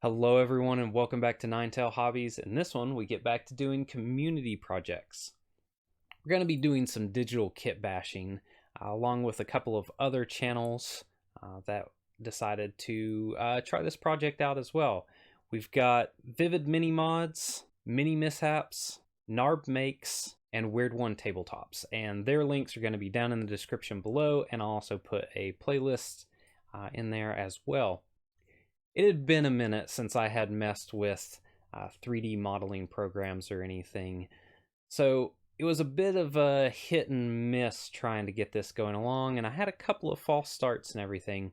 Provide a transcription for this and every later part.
Hello everyone and welcome back to Ninetail Hobbies. In this one we get back to doing community projects. We're going to be doing some digital kit bashing along with a couple of other channels that decided to try this project out as well. We've got Vivid Mini Mods, Mini Mishaps, Knarb Makes, and Wyrd Tabletops, and their links are going to be down in the description below, and I'll also put a playlist in there as well. It had been a minute since I had messed with 3D modeling programs or anything, so it was a bit of a hit and miss trying to get this going along, and I had a couple of false starts and everything.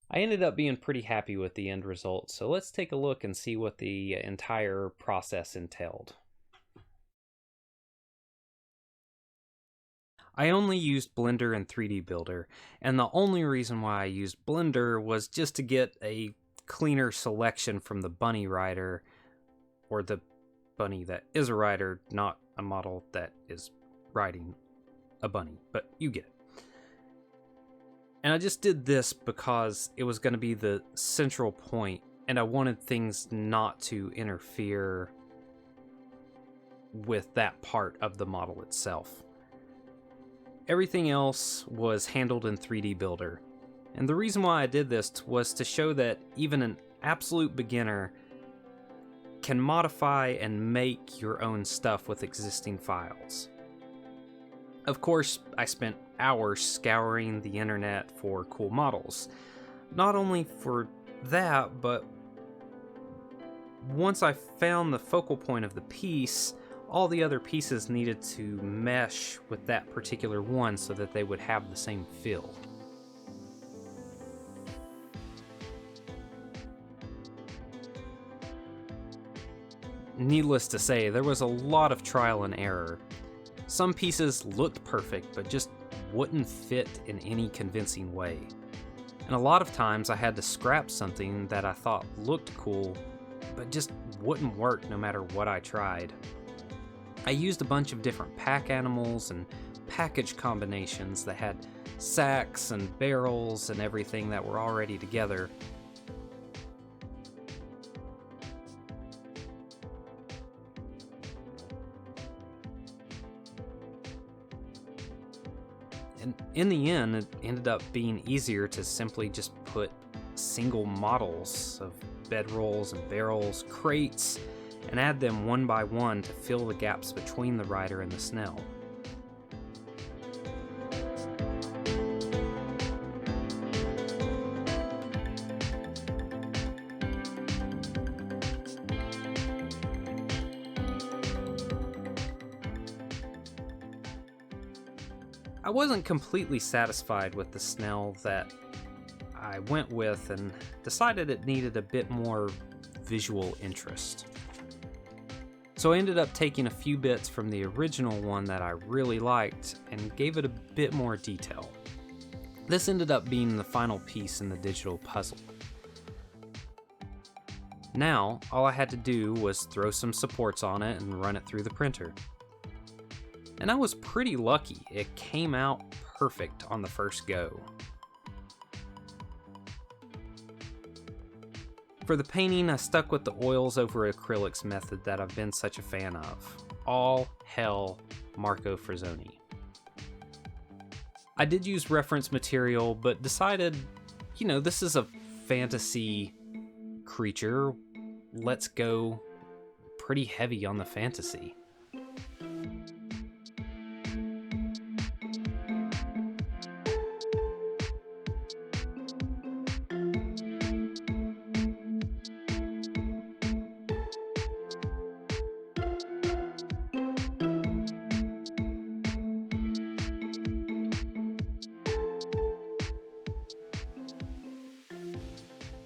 I ended up being pretty happy with the end result, so let's take a look and see what the entire process entailed. I only used Blender and 3D Builder, and the only reason why I used Blender was just to get a cleaner selection from the bunny rider, or the bunny that is a rider, not a model that is riding a bunny, but you get it. And I just did this because it was going to be the central point, and I wanted things not to interfere with that part of the model itself. Everything else was handled in 3D Builder. And the reason why I did this was to show that even an absolute beginner can modify and make your own stuff with existing files. Of course, I spent hours scouring the internet for cool models. Not only for that, but once I found the focal point of the piece, all the other pieces needed to mesh with that particular one so that they would have the same feel. Needless to say, there was a lot of trial and error. Some pieces looked perfect, but just wouldn't fit in any convincing way. And a lot of times I had to scrap something that I thought looked cool, but just wouldn't work no matter what I tried. I used a bunch of different pack animals and package combinations that had sacks and barrels and everything that were already together. And in the end, it ended up being easier to simply just put single models of bedrolls and barrels, crates, and add them one by one to fill the gaps between the rider and the snail. I wasn't completely satisfied with the snail that I went with and decided it needed a bit more visual interest. So I ended up taking a few bits from the original one that I really liked and gave it a bit more detail. This ended up being the final piece in the digital puzzle. Now, all I had to do was throw some supports on it and run it through the printer. And I was pretty lucky. It came out perfect on the first go. For the painting, I stuck with the oils over acrylics method that I've been such a fan of. All hell Marco Frazzoni. I did use reference material, but decided, this is a fantasy creature. Let's go pretty heavy on the fantasy.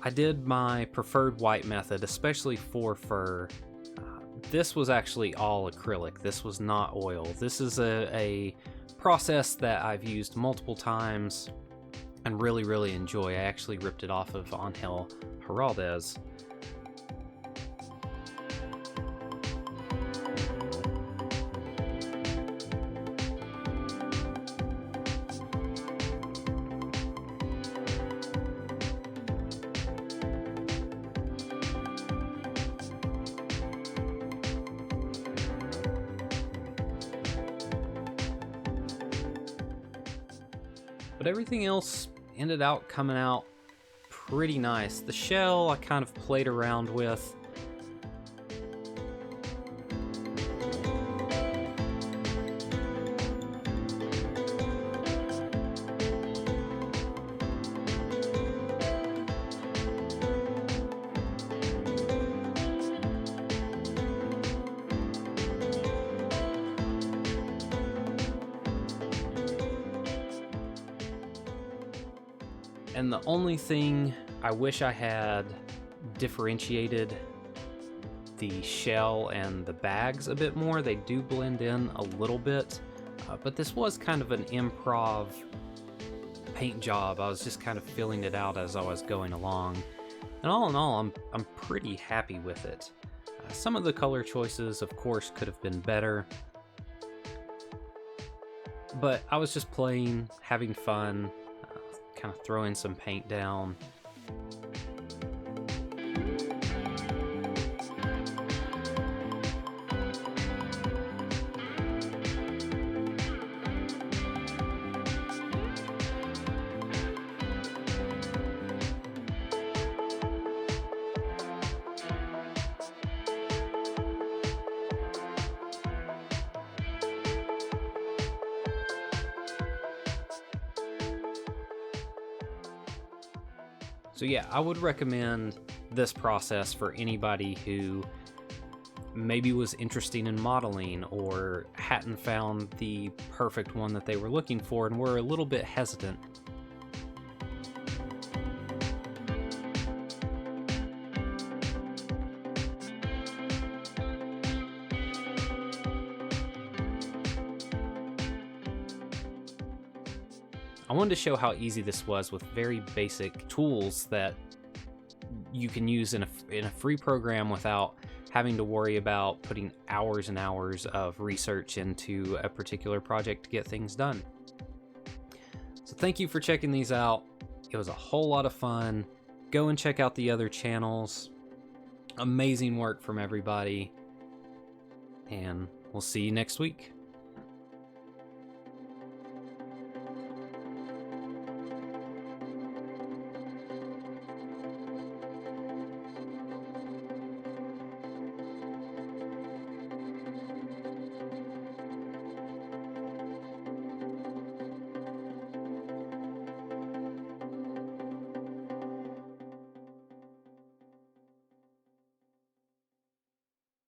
I did my preferred white method, especially for fur. This was actually all acrylic. This was not oil. This is a process that I've used multiple times and really enjoy. I actually ripped it off of Angel Heraldez. But everything else ended out coming out pretty nice. The shell I kind of played around with. And the only thing I wish I had differentiated the shell and the bags a bit more. They do blend in a little bit, but this was kind of an improv paint job. I was just kind of filling it out as I was going along. And all in all, I'm pretty happy with it. Some of the color choices, of course, could have been better. But I was just playing, having fun, kind of throwing some paint down. So yeah, I would recommend this process for anybody who maybe was interested in modeling or hadn't found the perfect one that they were looking for and were a little bit hesitant. I wanted to show how easy this was with very basic tools that you can use in a free program without having to worry about putting hours and hours of research into a particular project to get things done. So thank you for checking these out. It was a whole lot of fun. Go and check out the other channels. Amazing work from everybody. And we'll see you next week.